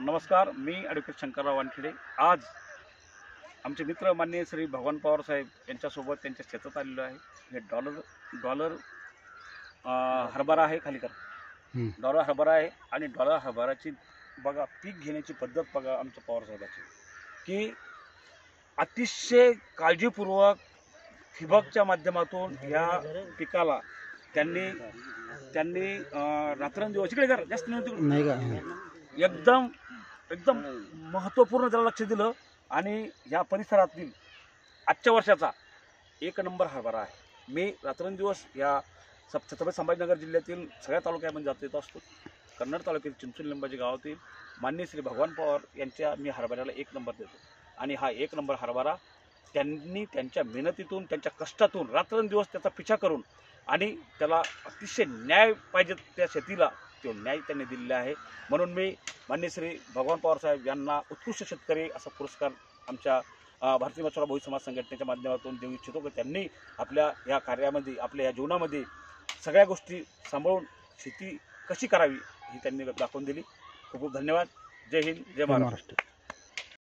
नमस्कार, मी ॲडव्होकेट शंकरराव वानखेडे। आज आमचे मित्र माननीय श्री भगवान पवार साहेब यांच्यासोबत त्यांच्या शेतात आलेलो आहे। हे डॉलर हरभरा आहे, खाली कर। डॉलर हरभरा आहे आणि डॉलर हरभराची बघा पीक घेण्याची पद्धत बघा आमच्या पवार साहेबाची, की अतिशय काळजीपूर्वक ठिबकच्या माध्यमातून ह्या पिकाला त्यांनी रात्रंदिवस इकडे कर जास्त नाही का एकदम महत्त्वपूर्ण त्याला लक्ष दिलं आणि या परिसरातील आजच्या वर्षाचा एक नंबर हरभरा आहे। मी रात्रंदिवस या छत्रपती संभाजीनगर जिल्ह्यातील सगळ्या तालुक्यामध्ये जात येत असतो। कन्नड तालुक्यातील चिंचोली लिंबाची गावातील माननीय श्री भगवान पवार यांच्या मी हरभऱ्याला एक नंबर देतो आणि हा एक नंबर हरभरा त्यांनी त्यांच्या मेहनतीतून, त्यांच्या कष्टातून रात्रंदिवस त्याचा पिछा करून आणि त्याला अतिशय न्याय पाहिजे त्या शेतीला, तो न्याय त्यांनी दिलेला आहे। म्हणून मी माननीय श्री भगवान पवार साहेब यांना उत्कृष्ट शेतकरी असा पुरस्कार आमच्या भारतीय मच्छुरा बहु समाज संघटनेच्या माध्यमातून देऊ इच्छितो, की त्यांनी आपल्या या कार्यामध्ये, आपल्या या जीवनामध्ये सगळ्या गोष्टी सांभाळून शेती कशी करावी ही त्यांनी दाखवून दिली। खूप खूप धन्यवाद। जय हिंद, जय महाराष्ट्र।